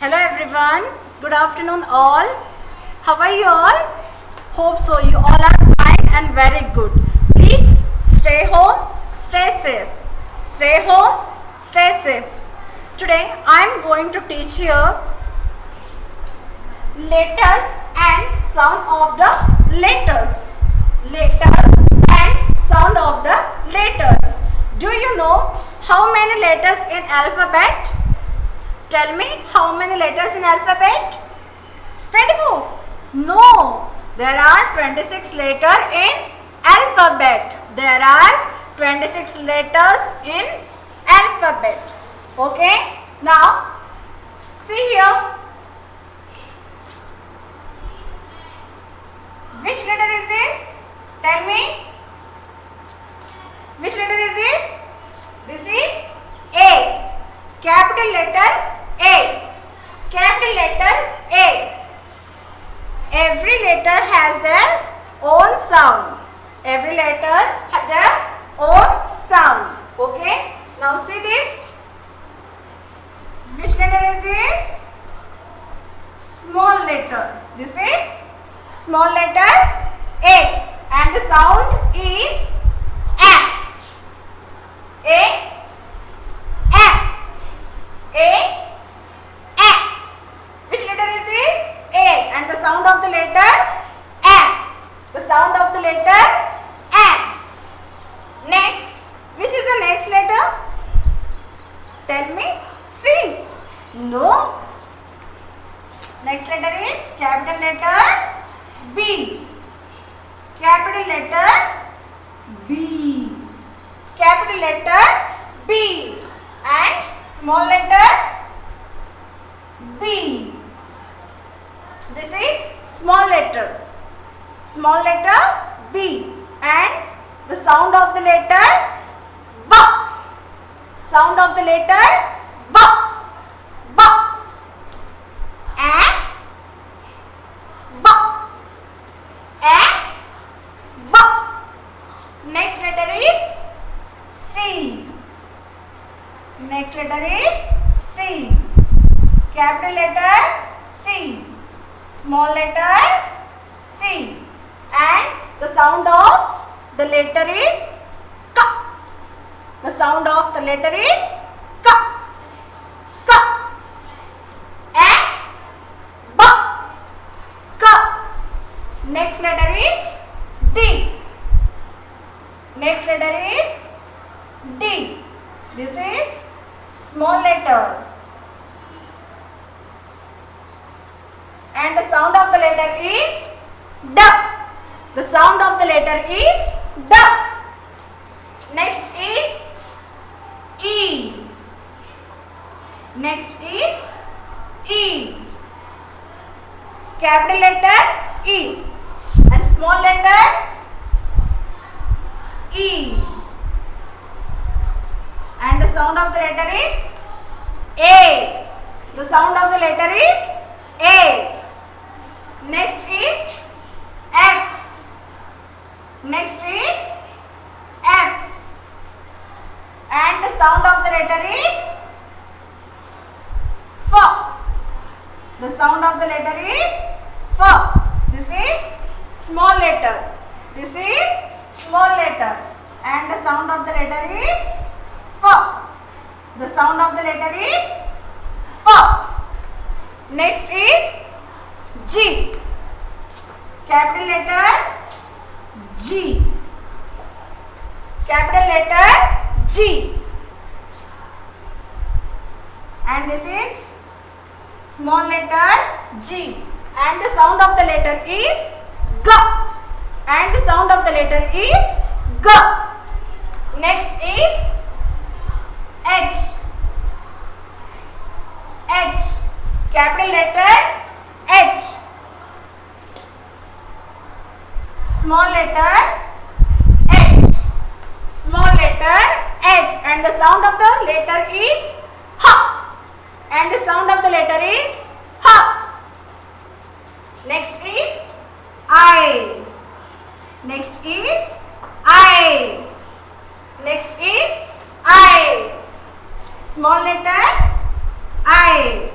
Hello everyone, good afternoon all. How are you all? Hope so you all are fine and very good. Please stay home, stay safe. Stay home, stay safe. Today I am going to teach you letters and sound of the letters. Letters and sound of the letters. Do you know how many letters in alphabet? Tell me how many letters in alphabet? 24. No, there are 26 letters in alphabet. There are 26 letters in alphabet. Okay, now see here. Which letter is this? Tell me. Which letter is this? This is A. Capital letter A. Capital letter A. Every letter has their own sound. Every letter has their own sound. Okay. Now see this. Which letter is this? Small letter. This is small letter A. And the sound is A. A. Which letter is this? A. And the sound of the letter A. The sound of the letter A. Next. Which is the next letter? Tell me. C. No. Next letter is capital letter B. Capital letter B. Capital letter B. And small letter B. This is small letter. Small letter B. And the sound of the letter B. Sound of the letter B. B. A. B. A. B. Next letter is C. Next letter is C. Capital letter C. Small letter C. And the sound of the letter is K. The sound of the letter is K. K. A. B. K. Next letter is D. Next letter is D. This is small letter. And the sound of the letter is D. The sound of the letter is D. Next is E. Next is E. Capital letter E. And small letter E. And the sound of the letter is A. The sound of the letter is A. Next is F. Next is F. And the sound of the letter is F. The sound of the letter is F. This is small letter. This is small letter. And the sound of the letter is F. The sound of the letter is F. Next is G. Capital letter G. Capital letter G. And this is small letter G. And the sound of the letter is G. And the sound of the letter is G. Next is H. H. Capital letter H. Small letter H. Small letter H. And the sound of the letter is H. And the sound of the letter is H. Next is I. Next is I. Next is I. Small letter I.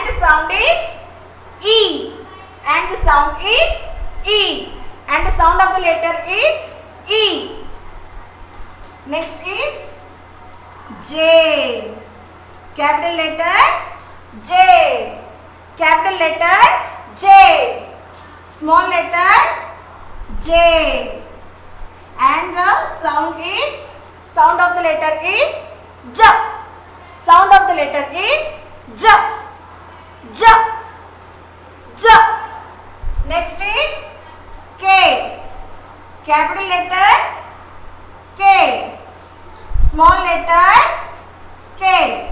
and the sound is E, and the sound is E, and the sound of the letter is E. Next is J, capital letter J, capital letter J, small letter J, and the sound of the letter is J, sound of the letter is J, J, J. Next is K, capital letter K, small letter K,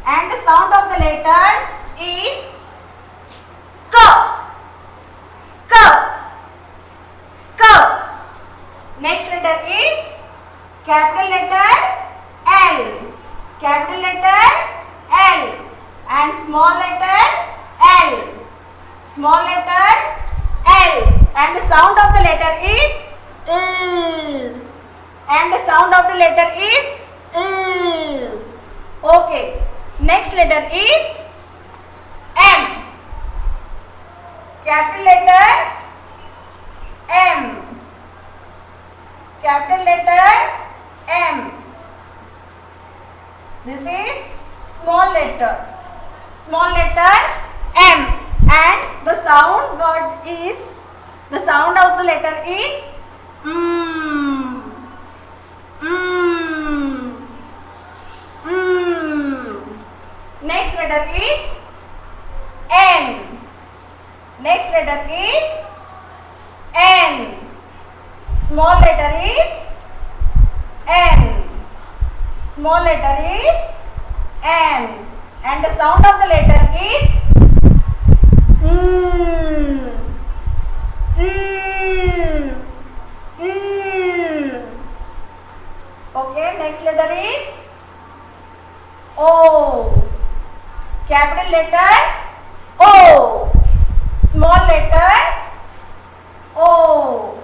and the sound of the letter is K, K, K. Next letter is capital letter L, capital letter L, and small letter L, small letter L, and the sound of the letter is L, and the sound of the letter is L. Okay, next letter is M, capital letter M, capital letter M. This is small letter M, and the sound of the letter is Next letter is N, next letter is N, small letter is N, small letter is N, and the sound of the letter is Okay, next letter is O, capital letter O, small letter O,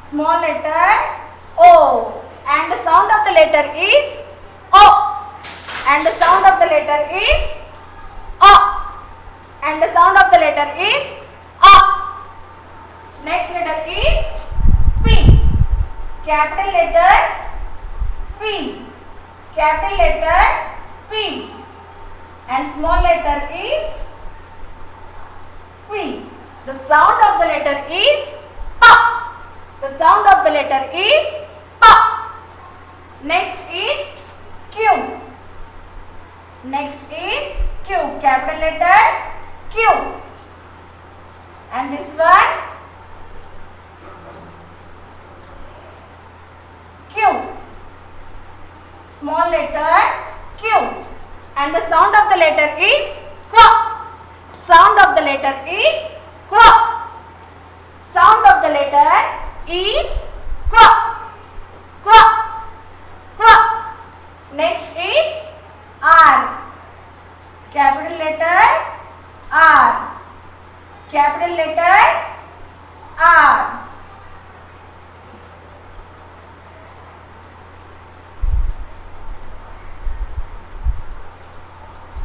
small letter O, and the sound of the letter is O, and the sound of the letter is O, and the sound of the letter is O. Next letter is P, capital letter P, capital letter P, and small letter is P. The sound of the letter is P. The sound of the letter is P. Next is Q. Next is Q, capital letter Q, and this one Q, small letter Q, and the sound of the letter is Q. Sound of the letter is Q. Sound of the letter is Q. Q. Q. Next is R, capital letter R, capital letter R.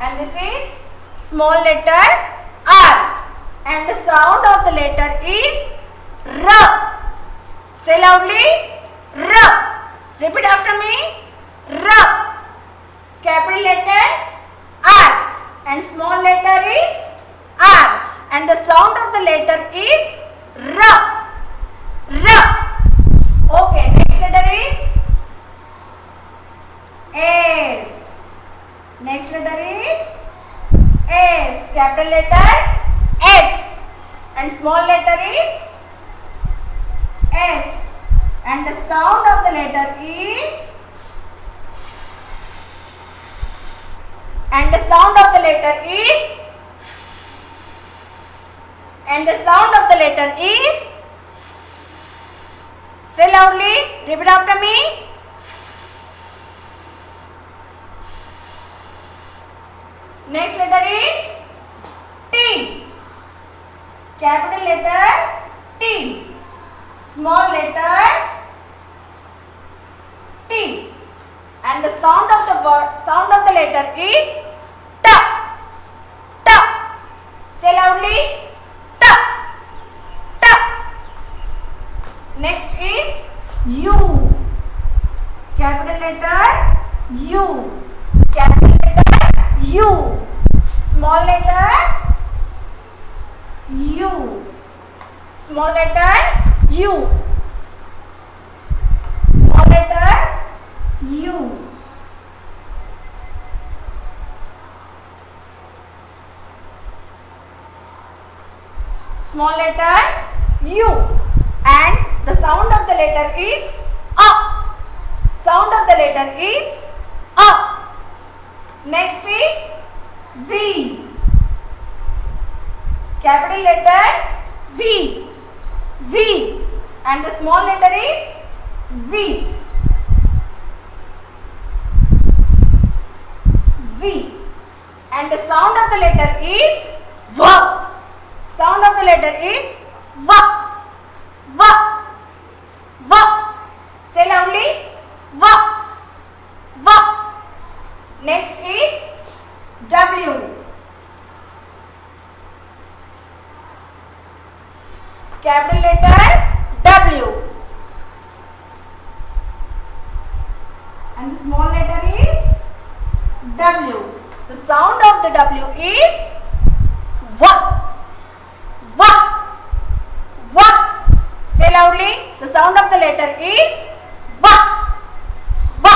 And this is small letter R, and the sound of the letter is R. Say loudly, R. Repeat after me, R. Capital letter R, and small letter is R, and the sound of the letter is R. R. Okay, next letter is S. Next letter is S, capital letter S, and small letter is S, and the sound of the letter is S, and the sound of the letter is S, and the sound of the letter is S. Say loudly, repeat after me. Next letter is T, capital letter T, small letter T, and the sound of the letter is T, T. Next is U. Capital letter U. Capital letter U. Small letter U. Small letter U. Small letter U. Small letter U. And the sound of the letter is A. Sound of the letter is A. Next is V. Capital letter V. V. And the small letter is V. V. And the sound of the letter is V. Sound of the letter is V. V. V. Say loudly. V. V. Next is W. Capital letter W. And the small letter is W. The sound of the W is V. V. V. Say loudly. The sound of the letter is V. V.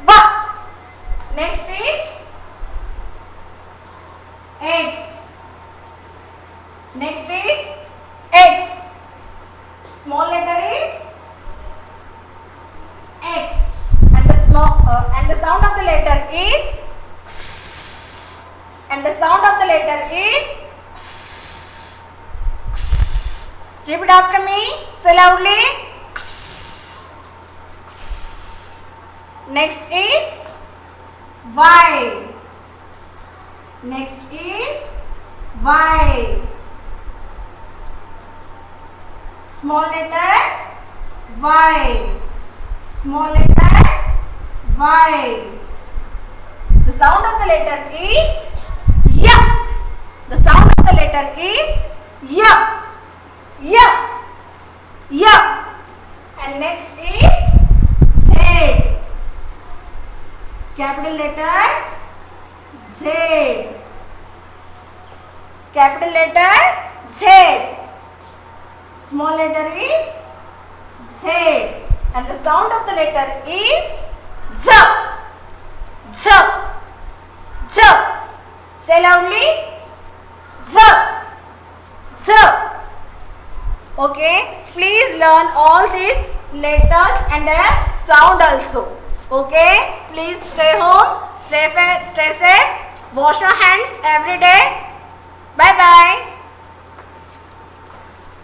V. Next is X. Next is X. Small letter is X. And the sound of the letter is X. And the sound of the letter is X. X. Repeat after me. Say loudly. X. X. Next is Y. Next is Y. Small letter Y. Small letter Y. The sound of the letter is Y. The sound of the letter is Y. Y. Y. And next is Z. Capital letter Z. Capital letter Z. Small letter is Z. And the sound of the letter is Z. Z. Z. Say loudly. Z. Z. Okay. Please learn all these letters and a sound also. Okay. Please stay home. Stay safe. Wash your hands every day. Bye bye.